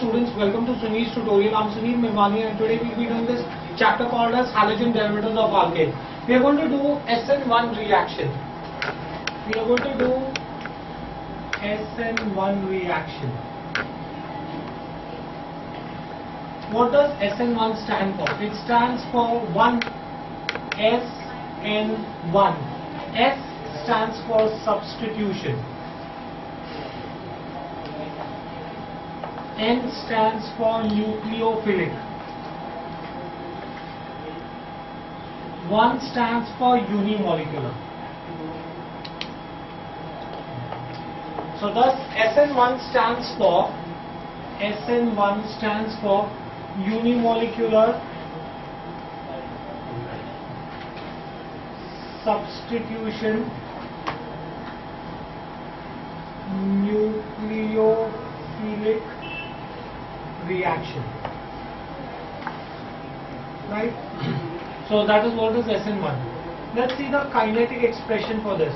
students, welcome to Sunil's tutorial. I'm Sunil Mirwani and today we'll be doing this chapter called as halogen derivatives of alkane. We are going to do SN1 reaction. We are going to do SN1 reaction. What does SN1 stand for? It stands for 1SN1. S stands for substitution. N stands for nucleophilic. 1 stands for unimolecular. So thus SN1 stands for unimolecular substitution nucleophilic reaction, right? So that is what is SN1. Let's see the kinetic expression for this.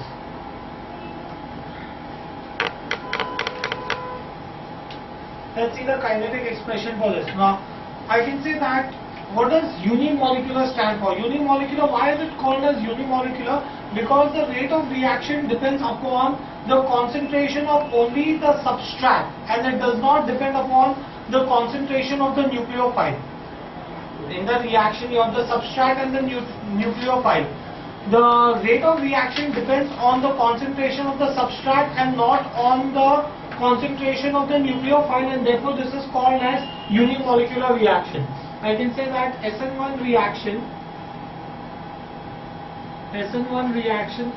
Let's see the kinetic expression for this. Now, I can say that what does unimolecular stand for? Unimolecular, why is it called as unimolecular? Because the rate of reaction depends upon the concentration of only the substrate and it does not depend upon the concentration of the nucleophile. In the reaction you have the substrate and the nucleophile. The rate of reaction depends on the concentration of the substrate and not on the concentration of the nucleophile, and therefore this is called as unimolecular reaction. I can say that SN1 reaction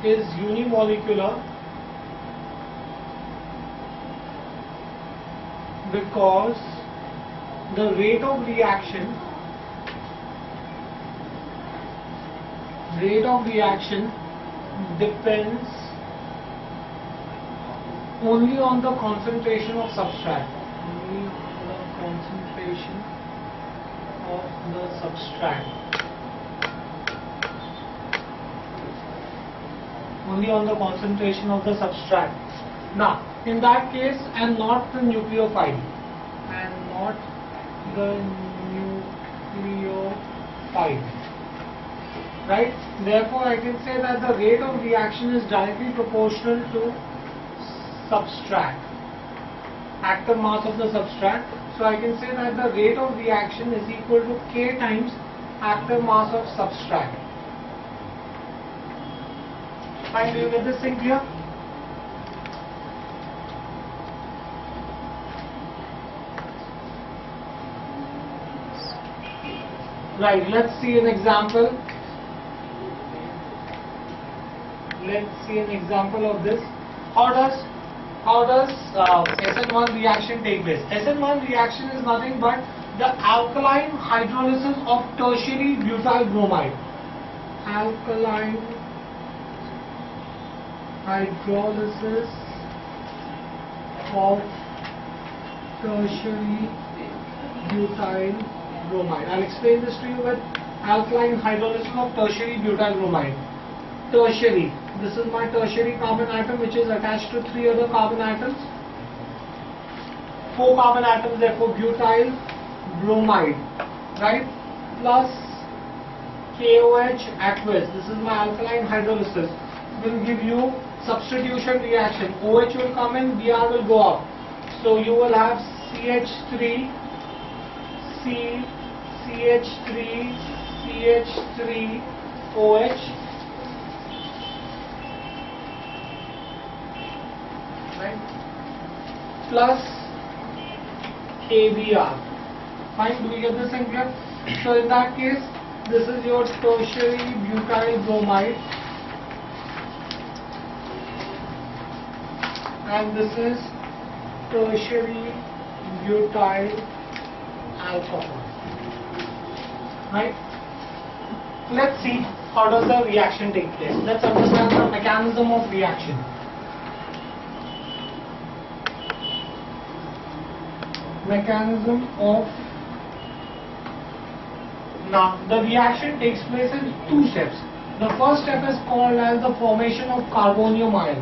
is unimolecular because the rate of reaction depends only on the concentration of substrate. Only on the concentration of the substrate. Only on the concentration of the substrate. Now, in that case, and not the nucleophile. Right? Therefore, I can say that the rate of reaction is directly proportional to substrate, active mass of the substrate. So I can say that the rate of reaction is equal to K times active mass of substrate. Fine, do you get this thing clear? Right, let's see an example. Let's see an example of this. How does SN1 reaction take place? SN1 reaction is nothing but the alkaline hydrolysis of tertiary butyl bromide. Alkaline hydrolysis of tertiary butyl bromide. I'll explain this to you with alkaline hydrolysis of tertiary butyl bromide. Tertiary. This is my tertiary carbon atom which is attached to 3 other carbon atoms. 4 carbon atoms, therefore butyl bromide, right? Plus KOH aqueous. This is my alkaline hydrolysis. Will give you substitution reaction. OH will come in, Br will go up. So you will have CH3, CH3, OH. Right? Plus KBr. Fine, do we get this in clear? So in that case, this is your tertiary butyl bromide and this is tertiary butyl alcohol. Right? Let's see how does the reaction take place. Let's understand the mechanism of reaction. Now, the reaction takes place in 2 steps. The first step is called as the formation of carbonium ion.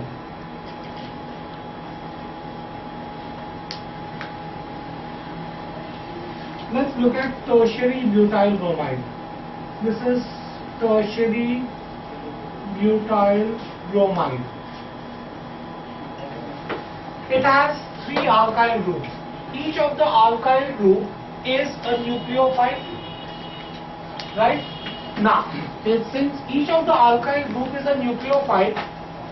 Let's look at tertiary butyl bromide. This is tertiary butyl bromide. It has three alkyl groups. Each of the alkyl group is a nucleophile, right? Now, since each of the alkyl group is a nucleophile,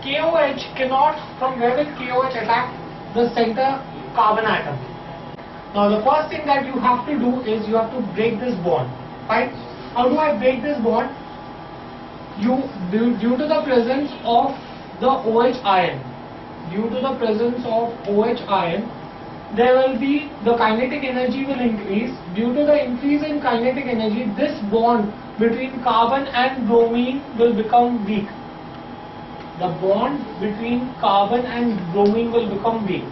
KOH cannot, from where will KOH attack? The center carbon atom. Now the first thing that you have to do is you have to break this bond, right? How do I break this bond? Due to the presence of the OH ion, there will be the kinetic energy will increase. Due to the increase in kinetic energy, this bond between carbon and bromine will become weak. The bond between carbon and bromine will become weak.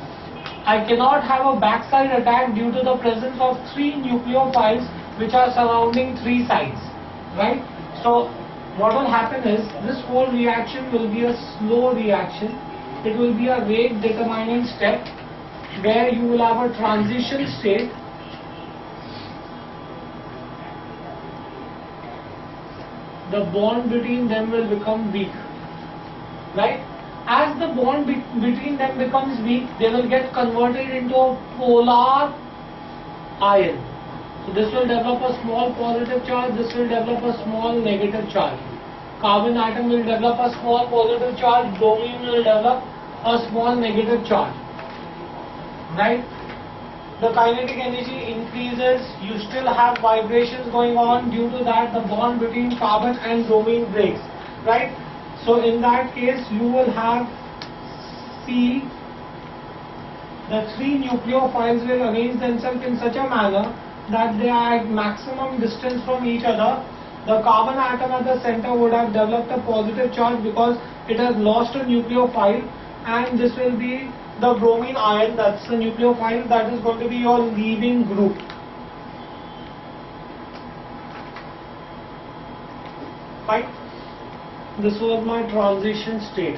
I cannot have a backside attack due to the presence of three nucleophiles which are surrounding three sides, right? So what will happen is this whole reaction will be a slow reaction. It will be a rate determining step where you will have a transition state. The bond between them will become weak, right? As the bond between them becomes weak, they will get converted into a polar ion. So this will develop a small positive charge, this will develop a small negative charge. Carbon atom will develop a small positive charge, bromine will develop a small negative charge, right? The kinetic energy increases, you still have vibrations going on. Due to that, the bond between carbon and bromine breaks, right? So in that case, you will have C, the three nucleophiles will arrange themselves in such a manner that they are at maximum distance from each other. The carbon atom at the center would have developed a positive charge because it has lost a nucleophile, and this will be the bromine ion, that's the nucleophile, that is going to be your leaving group. Fine. This was my transition state.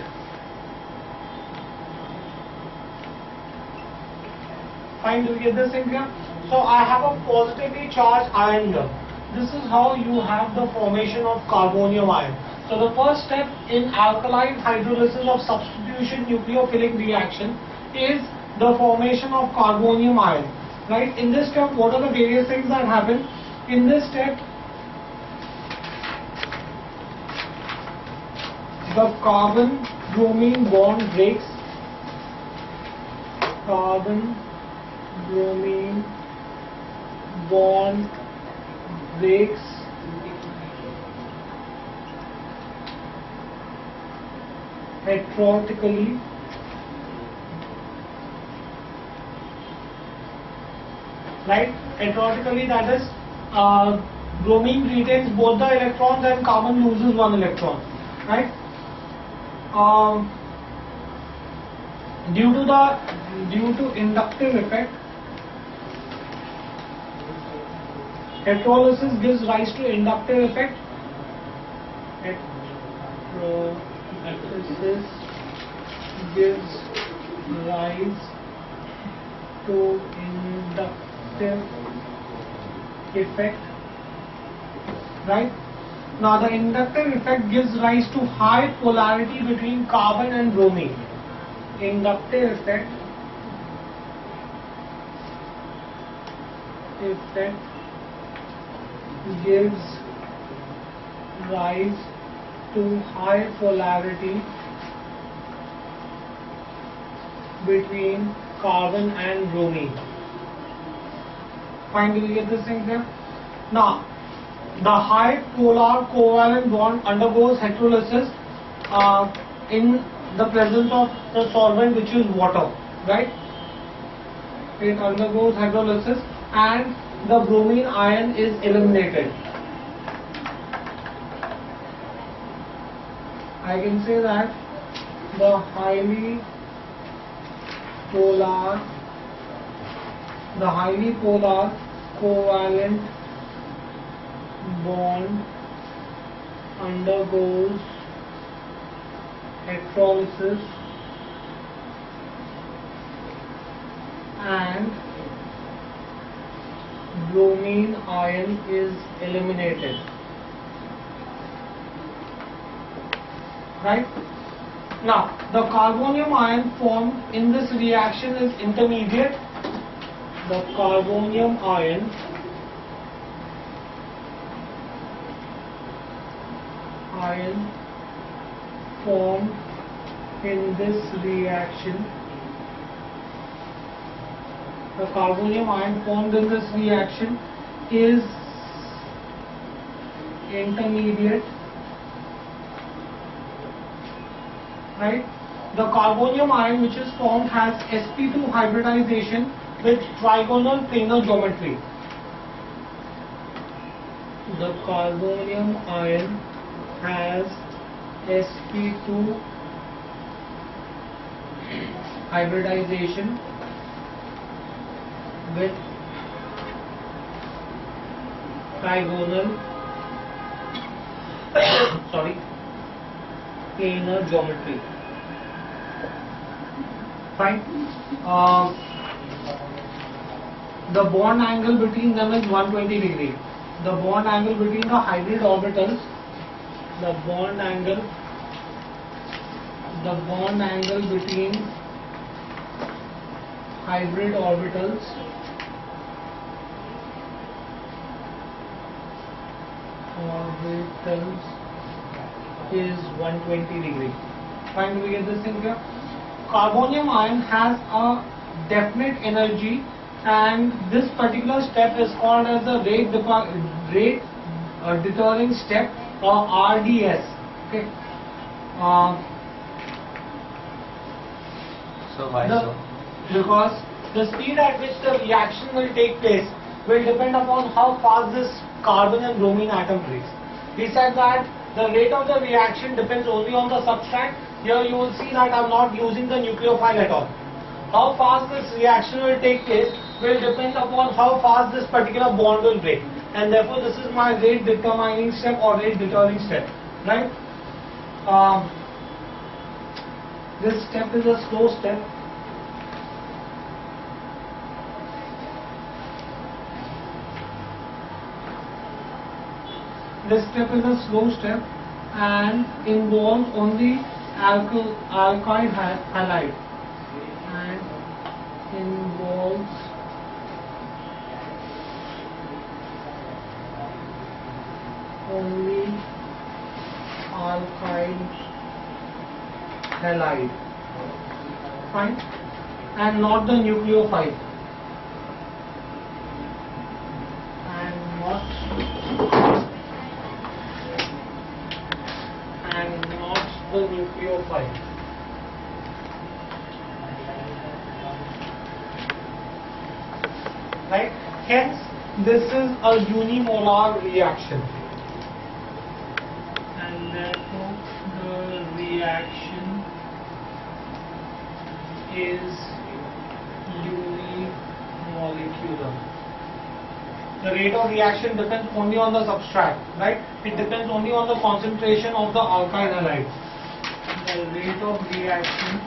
Fine, do you get this in here? So I have a positively charged ion here. This is how you have the formation of carbonium ion. So the first step in alkaline hydrolysis of substitution nucleophilic reaction is the formation of carbonium ion, right? In this step, what are the various things that happen? In this step, the carbon-bromine bond breaks. Carbon-bromine bond breaks. Heterotically. Right? Heterotically, that is, bromine retains both the electrons and carbon loses one electron. Right? Due to inductive effect, heterolysis gives rise to inductive effect. Heterolysis gives rise to inductive effect, right? Now the inductive effect gives rise to high polarity between carbon and bromine. Inductive effect gives rise to high polarity between carbon and bromine. Fine, do you get this thing here? Now, the high polar covalent bond undergoes heterolysis in the presence of the solvent, which is water, right? It undergoes hydrolysis and the bromine ion is eliminated. I can say that the highly polar covalent bond undergoes electrolysis and bromine ion is eliminated. Right? Now, the carbonium ion formed in this reaction is intermediate. The carbonium ion formed in this reaction. The carbonium ion formed in this reaction is intermediate. Right? The carbonium ion which is formed has sp2 hybridization with trigonal planar geometry. The carbonium ion has sp2 hybridization with trigonal planar geometry. Fine. The bond angle between them is 120 degree. The bond angle between the hybrid orbitals, the bond angle between hybrid orbitals is 120 degree. Fine, do we get this thing here? Carbonium ion has a definite energy, and this particular step is called as the rate deterring step, or RDS. Okay. So why so? Because the speed at which the reaction will take place will depend upon how fast this carbon and bromine atom breaks. We said that the rate of the reaction depends only on the substrate. Here you will see that I am not using the nucleophile at all. How fast this reaction will take place will depend upon how fast this particular bond will break, and therefore this is my rate determining step or rate deterring step. Right? This step is a slow step. This step is a slow step and involves only alkyl halide and involves only alkyl halide. Fine, and not the nucleophile, and not the nucleophile. Right? Hence, this is a unimolar reaction, and therefore the reaction is unimolecular. The rate of reaction depends only on the substrate, right? It depends only on the concentration of the alkyl halide. The rate of reaction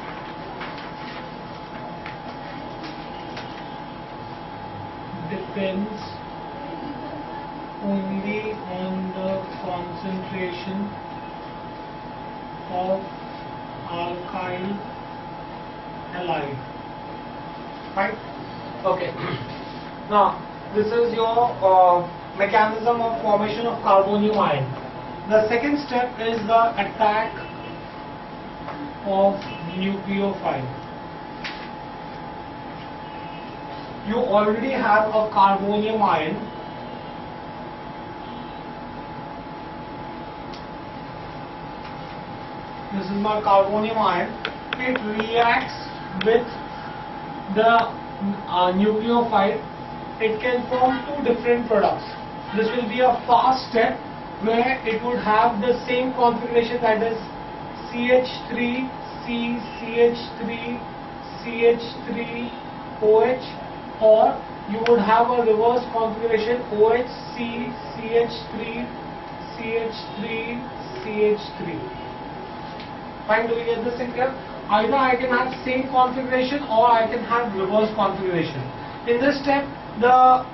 depends only on the concentration of alkyl halide. Right? Okay. Now, this is your mechanism of formation of carbonium ion. The second step is the attack of nucleophile. You already have a carbonium ion. This is my carbonium ion. It reacts with the nucleophile. It can form two different products. This will be a fast step where it would have the same configuration, that is CH3, C, CH3, CH3, OH, or you would have a reverse configuration OH, C, CH3, CH3, CH3. Fine, do we get this in here? Either I can have same configuration or I can have reverse configuration. In this step, the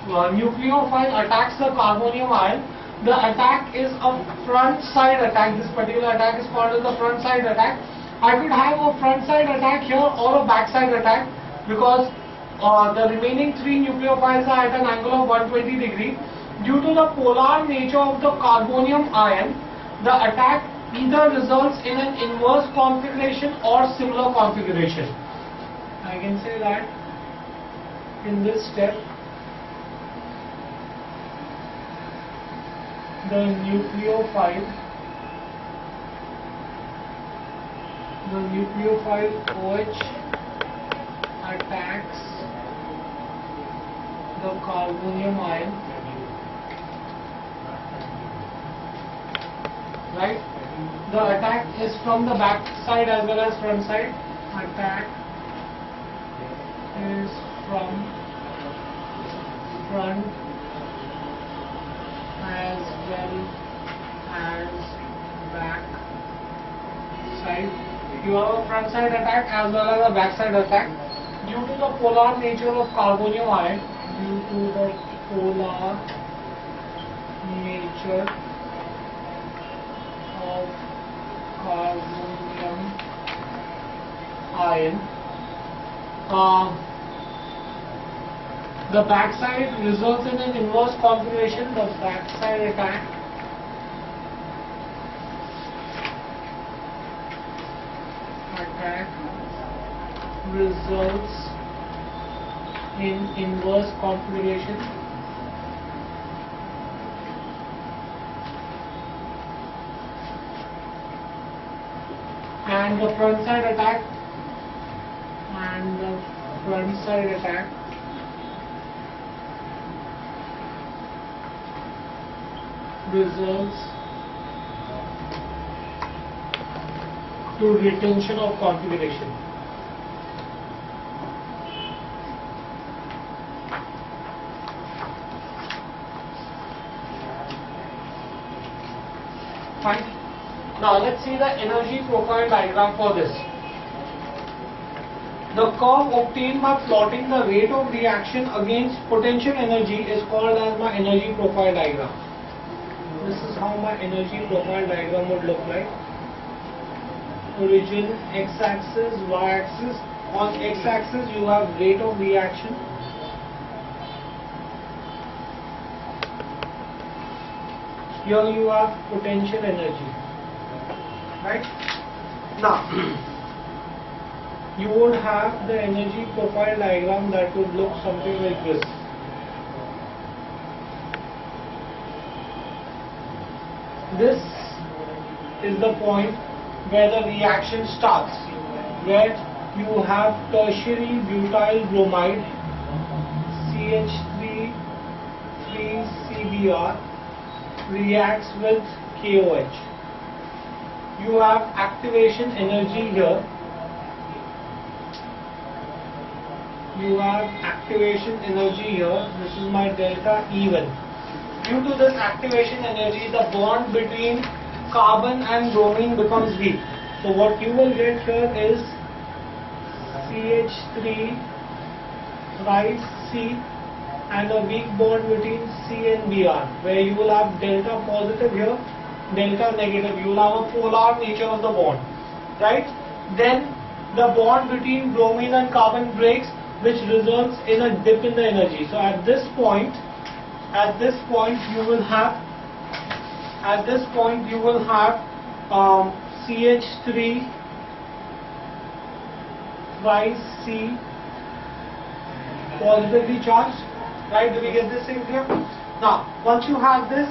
nucleophile attacks the carbonium ion, the attack is a front side attack. This particular attack is called as the front side attack. I could have a front side attack here or a back side attack, because the remaining three nucleophiles are at an angle of 120 degree. Due to the polar nature of the carbonium ion, the attack either results in an inverse configuration or similar configuration. I can say that in this step, the nucleophile OH attacks the carbonium ion, right? The attack is from the back side as well as front side. Attack is from front as well as back side. You have a front side attack as well as a back side attack. Due to the polar nature of carbonium ion, the backside results in an inverse configuration. The backside attack results in inverse configuration. And the front side attack results to retention of configuration. Fine. Now let's see the energy profile diagram for this. The curve obtained by plotting the rate of reaction against potential energy is called as my energy profile diagram. This is how my energy profile diagram would look like. Origin, x-axis, y-axis. On x-axis you have rate of reaction. Here you have potential energy. Right? Now, you would have the energy profile diagram that would look something like this. This is the point where the reaction starts, where you have tertiary butyl bromide CH3 3CBr reacts with KOH. You have activation energy here. This is my delta E1. Due to this activation energy, the bond between carbon and bromine becomes weak. So what you will get here is CH3 right C and a weak bond between C and Br, where you will have delta positive here, delta negative. You will have a polar nature of the bond, right? Then the bond between bromine and carbon breaks, which results in a dip in the energy. So at this point you will have CH3 twice C positively charged, right? Do we get this thing clear? Now once you have this,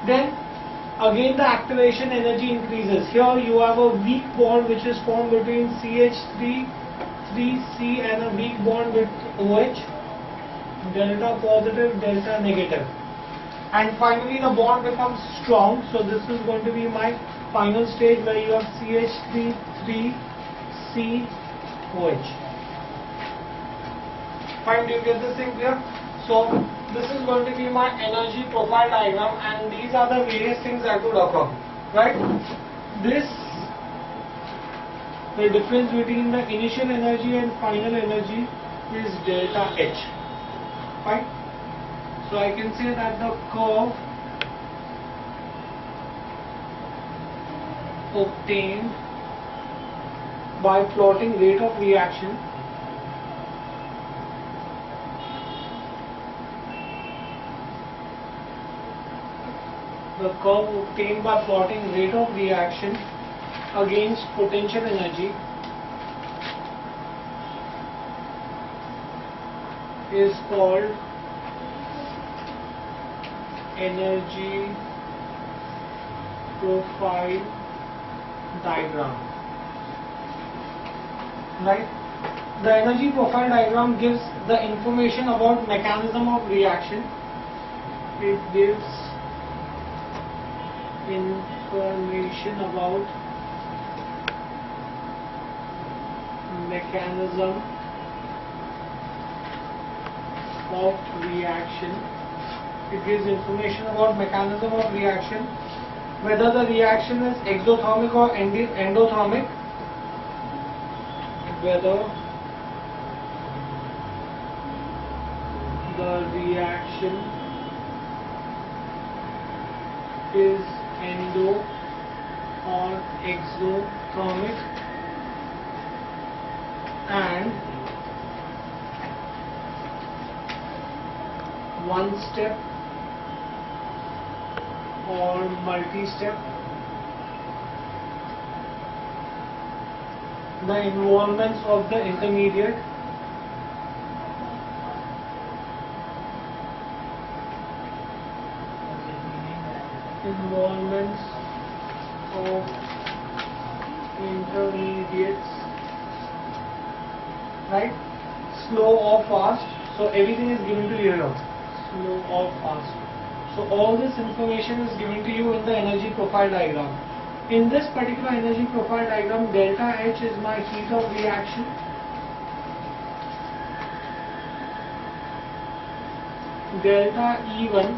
then again the activation energy increases. Here you have a weak bond which is formed between CH3 3C and a weak bond with OH, delta positive, delta negative, and finally the bond becomes strong. So this is going to be my final stage, where you have CH3 3C OH. Fine, do you get this thing clear? So this is going to be my energy profile diagram, and these are the various things that would occur, right? The difference between the initial energy and final energy is delta H. Fine. So I can say that the curve obtained by plotting rate of reaction against potential energy is called energy profile diagram. Right? The energy profile diagram gives the information about mechanism of reaction. It gives information about mechanism of reaction. It gives information about mechanism of reaction, whether the reaction is exothermic or endothermic, whether the reaction is endo or exothermic, and one step or multi-step. The involvements of the intermediate, right? Slow or fast. So everything is given to you here. Slow or fast. So all this information is given to you in the energy profile diagram. In this particular energy profile diagram, delta H is my heat of reaction. Delta E1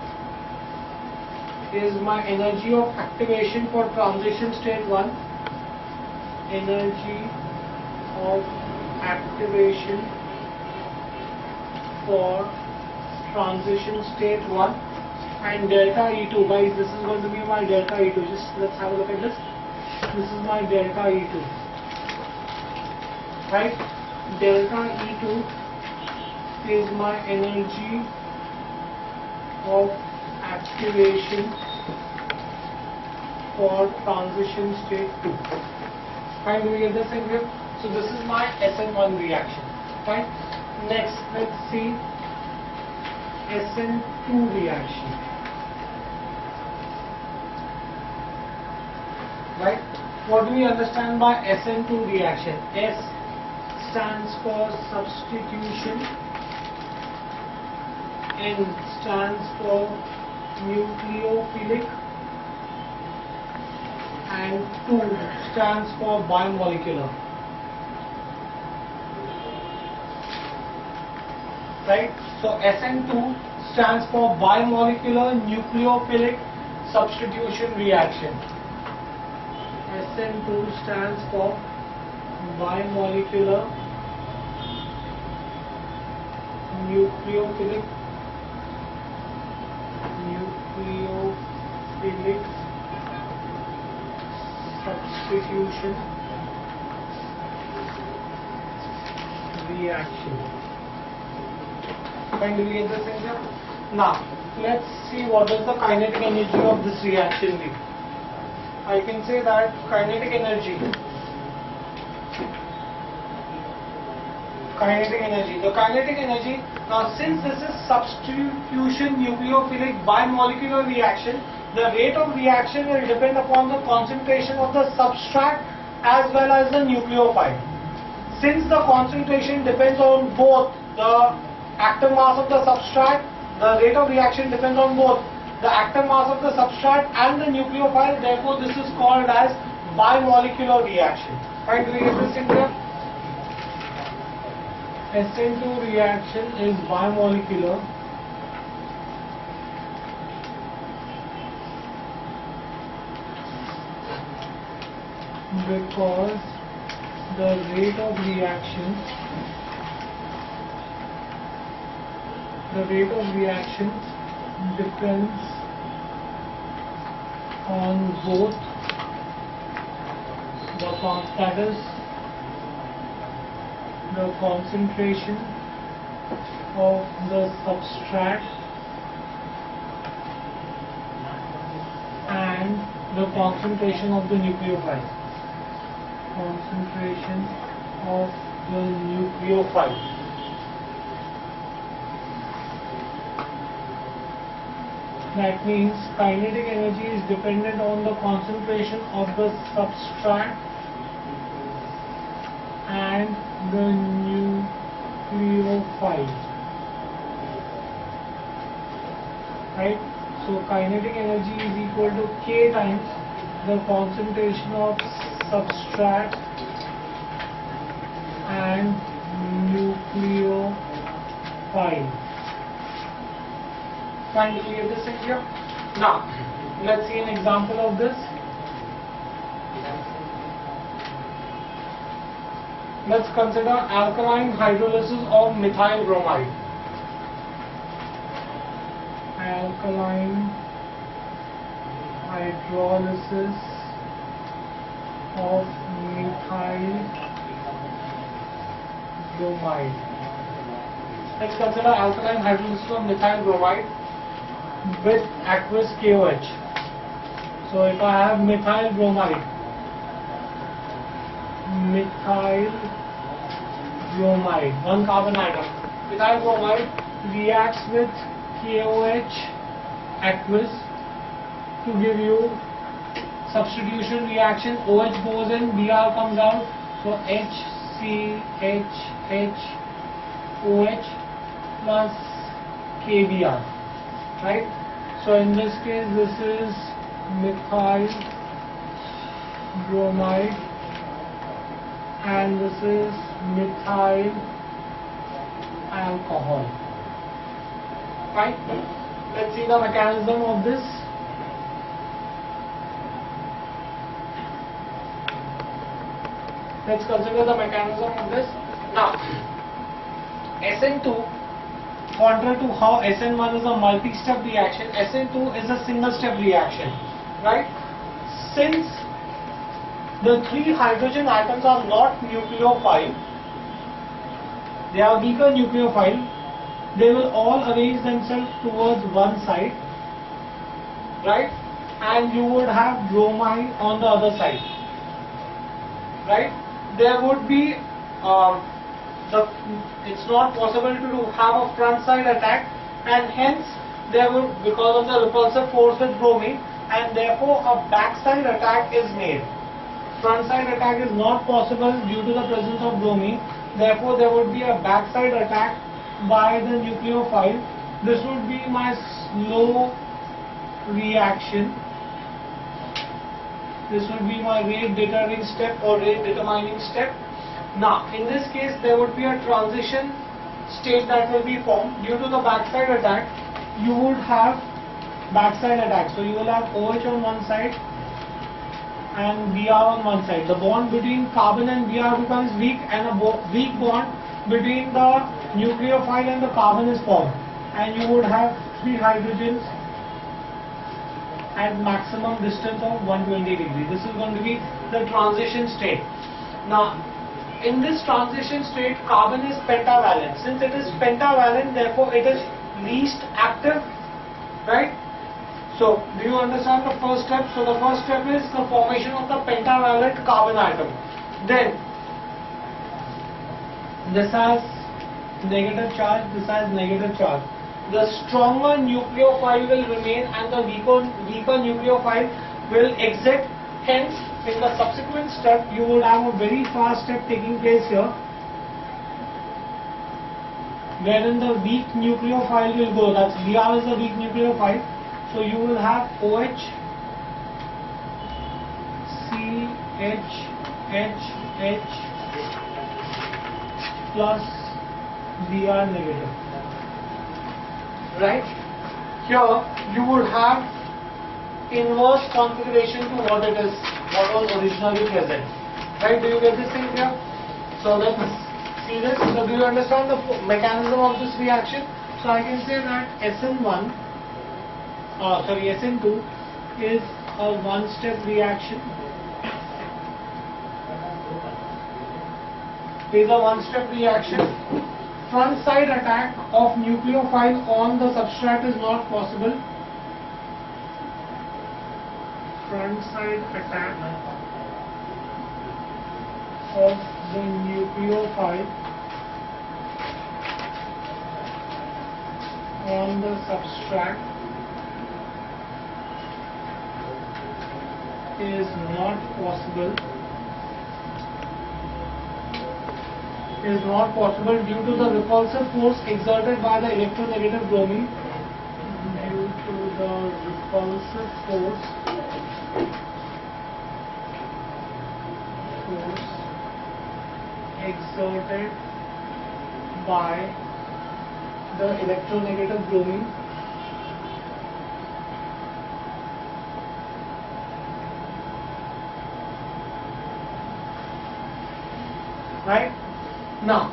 is my energy of activation for transition state 1. Energy of activation for transition state 1. And delta E2, guys, this is going to be my delta E2. Just let's have a look at this. This is my delta E2. Right? Delta E2 is my energy of activation for transition state 2. Fine, do we get this in here? So this is my SN1 reaction. Fine. Next, let's see SN2 reaction. Right? What do we understand by SN2 reaction? S stands for substitution, N stands for nucleophilic, and 2 stands for bimolecular. Right? So SN2 stands for bimolecular nucleophilic substitution reaction. SN2 stands for bimolecular nucleophilic substitution reaction. Can we get this in here? Now, let's see what is the kinetic energy of this reaction be. I can say that kinetic energy. The kinetic energy, now since this is substitution nucleophilic bimolecular reaction, the rate of reaction will depend upon the concentration of the substrate as well as the nucleophile. Since the concentration depends on both the active mass of the substrate, the rate of reaction depends on both the active mass of the substrate and the nucleophile, therefore this is called as bimolecular reaction. Right, do we get this in here? SN2 reaction is bimolecular because the rate of reaction depends on both that is the concentration of the substrate and the concentration of the nucleophile. Concentration of the nucleophile. That means kinetic energy is dependent on the concentration of the substrate and the nucleophile. Right? So kinetic energy is equal to K times the concentration of substrate and nucleophile. Fine, do we get this in here? Now, let's see an example of this. Let's consider alkaline hydrolysis of methyl bromide. Alkaline hydrolysis of methyl bromide. Let's consider alkaline hydrolysis of methyl bromide with aqueous KOH. So if I have methyl bromide, one carbon atom, methyl bromide reacts with KOH aqueous to give you substitution reaction. OH goes in, Br comes out, so HCHHOH plus KBr. Right? So in this case, this is methyl bromide and this is methyl alcohol. Fine? Let's see the mechanism of this. Let's consider the mechanism of this. Now, SN2, contrary to how SN1 is a multi-step reaction, SN2 is a single-step reaction, right? Since the three hydrogen atoms are not nucleophile, they are weaker nucleophile, they will all arrange themselves towards one side, right? And you would have bromine on the other side, right? There would be it's not possible to have a front side attack, and hence there would, because of the repulsive force with bromine, and therefore a backside attack is made. Front side attack is not possible due to the presence of bromine, therefore there would be a backside attack by the nucleophile. This would be my slow reaction. This would be my rate determining step or rate determining step. Now, in this case, there would be a transition state that will be formed. Due to the backside attack, you would have backside attack. So, you will have OH on one side and Br on one side. The bond between carbon and Br becomes weak, and a weak bond between the nucleophile and the carbon is formed. And you would have three hydrogens at maximum distance of 120 degrees. This is going to be the transition state. Now, in this transition state, carbon is pentavalent. Since it is pentavalent, therefore it is least active, right? So, do you understand the first step? So, the first step is the formation of the pentavalent carbon atom. Then, this has negative charge, this has negative charge. The stronger nucleophile will remain and the weaker nucleophile will exit. Hence, in the subsequent step, you would have a very fast step taking place here, wherein the weak nucleophile will go. That's Br is the weak nucleophile. So you will have OH, CHHH plus Br negative. Right? Here you would have inverse configuration to what was originally present. Right? Do you get this thing here? So let's see this. So do you understand the mechanism of this reaction? So I can say that SN1 SN2 is a one-step reaction. Is a one-step reaction. Front side attack of nucleophile on the substrate is not possible. Front side attack of the nucleophile on the substrate is not possible. Is not possible due to the repulsive force exerted by the electronegative bromine. Due to the repulsive force exerted by the electronegative bromine. Right? Now,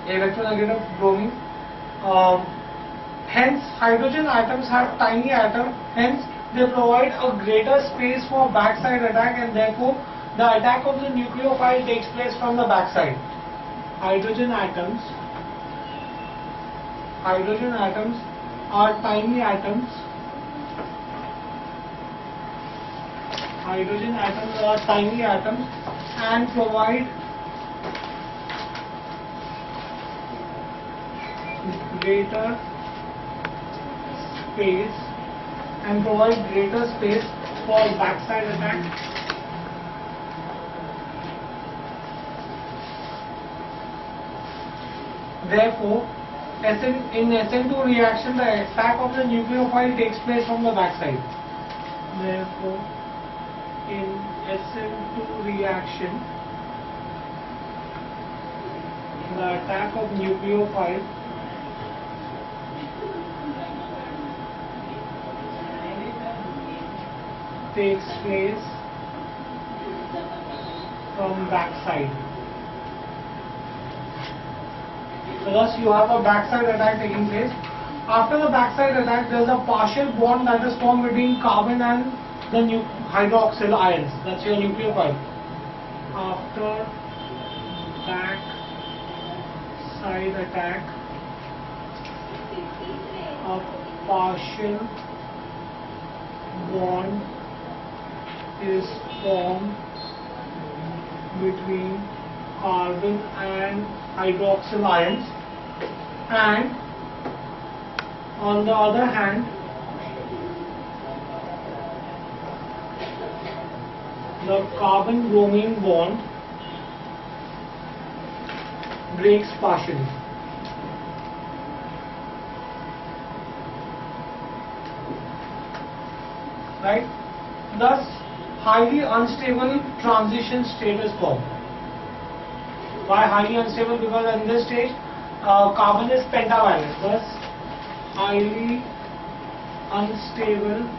electronegative bromine. Hence, hydrogen atoms have tiny atom. Hence, they provide a greater space for backside attack, and therefore, the attack of the nucleophile takes place from the backside. Hydrogen atoms are tiny atoms. Hydrogen atoms are tiny atoms and provide greater space for backside attack. Therefore, in SN2 reaction, the attack of the nucleophile takes place from the backside. Therefore, in SN2 reaction, the attack of nucleophile takes place from backside. So thus you have a backside attack taking place. After the backside attack, there is a partial bond that is formed between carbon and the hydroxyl ions. That's your nucleophile. After backside attack, a partial bond is formed between carbon and hydroxyl ions, and on the other hand, the carbon bromine bond breaks partially. Right? Thus, highly unstable transition state is formed. Why highly unstable? Because in this stage, carbon is pentavalent. Thus, highly unstable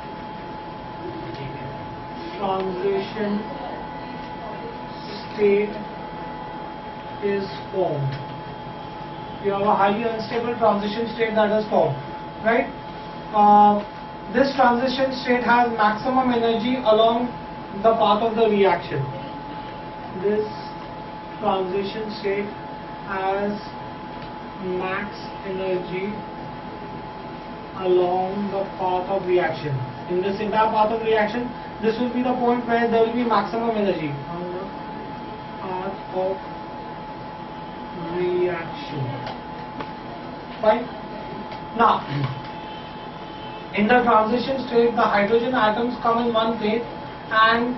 transition state is formed. You have a highly unstable transition state that is formed, right? This transition state has maximum energy along the path of the reaction. This transition state has max energy along the path of reaction. In this entire path of reaction, this will be the point where there will be maximum energy on the path of reaction. Fine. Now, in the transition state, the hydrogen atoms come in one plane, and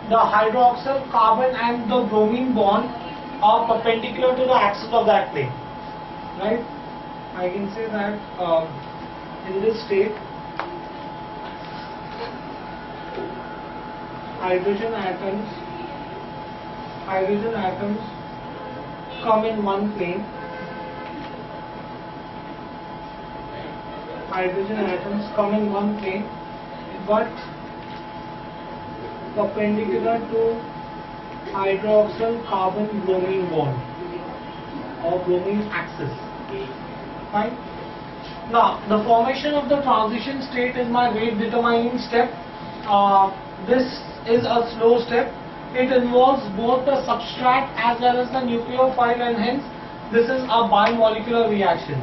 the hydroxyl, carbon and the bromine bond are perpendicular to the axis of that plane. Right? I can say that in this state, hydrogen atoms come in one plane. Hydrogen atoms come in one plane, but perpendicular to hydroxyl carbon bromine bond or bromine axis. Fine. Now, the formation of the transition state is my rate determining step. This is a slow step. It involves both the substrate as well as the nucleophile, and hence this is a bimolecular reaction.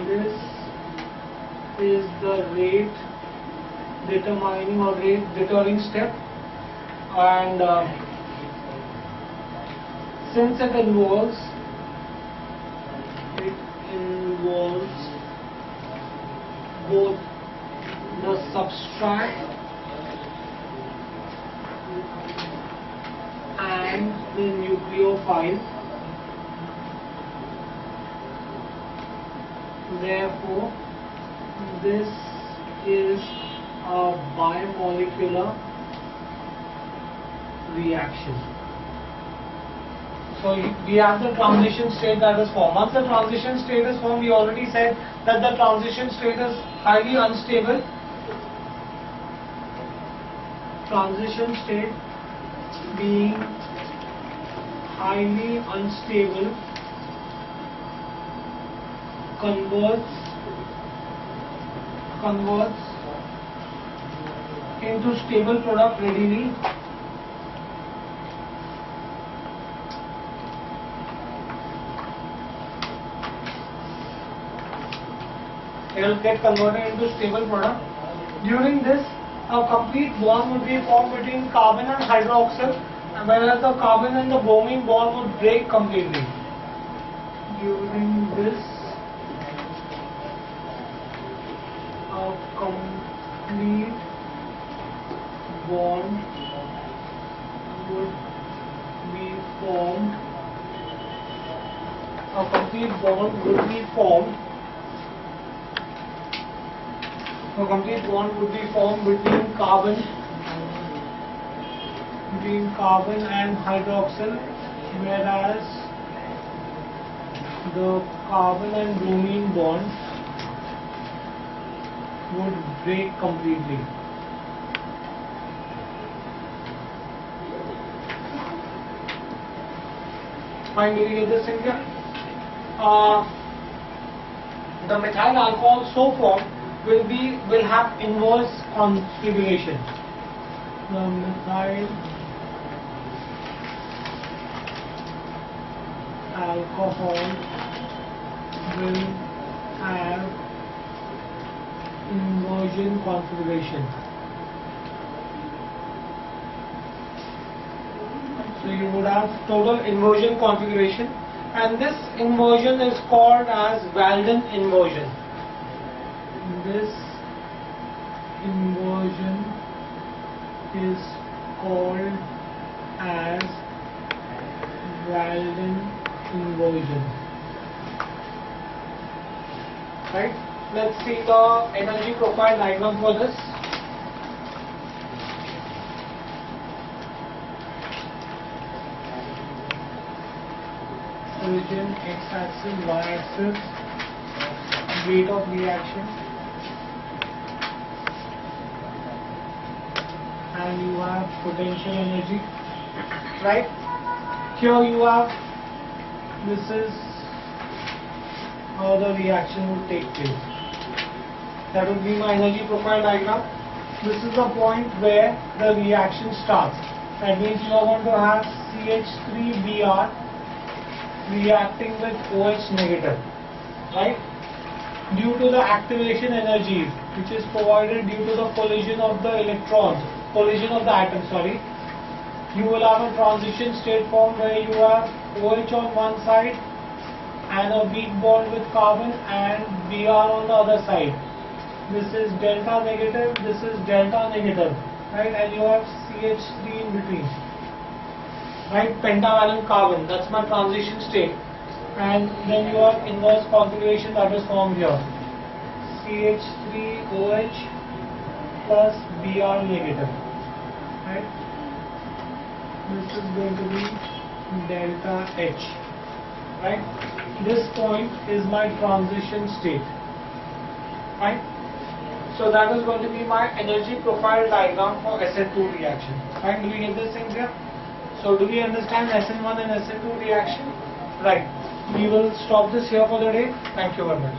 This is the rate determining or rate deterring step, and since it involves both the substrate and the nucleophile, therefore this is a bimolecular reaction. So we have the transition state that is formed. Once the transition state is formed, we already said that the transition state is highly unstable. Transition state being highly unstable converts into stable product readily. It will get converted into stable product. During this, a complete bond would be formed between carbon and hydroxyl, whereas the carbon and the bromine bond would break completely. During this, a complete bond would be formed. A complete bond would be formed. A complete bond would be formed between carbon and hydroxyl, whereas the carbon and bromine bond would break completely. Fine, do we get this in here? The methyl alcohol so formed will have inverse configuration. The methyl alcohol will have inversion configuration. So you would have total inversion configuration, and this inversion is called as Walden inversion. This inversion is called as Walden inversion. Right? Let's see the energy profile diagram for this. Origin, x-axis, y-axis, rate of reaction, and you have potential energy. Right? Here you have, this is how the reaction would take place. That would be my energy profile diagram. This is the point where the reaction starts. That means you are going to have CH3Br reacting with OH negative, right? Due to the activation energy which is provided due to the collision of the electrons, collision of the atoms, sorry, you will have a transition state formed where you have OH on one side and a weak bond with carbon and Br on the other side. This is delta negative, this is delta negative, right? And you have CH3 in between. Right, pentavalent carbon, that's my transition state, and then you have inverse configuration that is formed here, CH3OH plus Br negative, right? This is going to be delta H, right? This point is my transition state, right? So that is going to be my energy profile diagram for SN2 reaction, right? Do we get this thing here? So do we understand SN1 and SN2 reaction? Right. We will stop this here for the day. Thank you very much.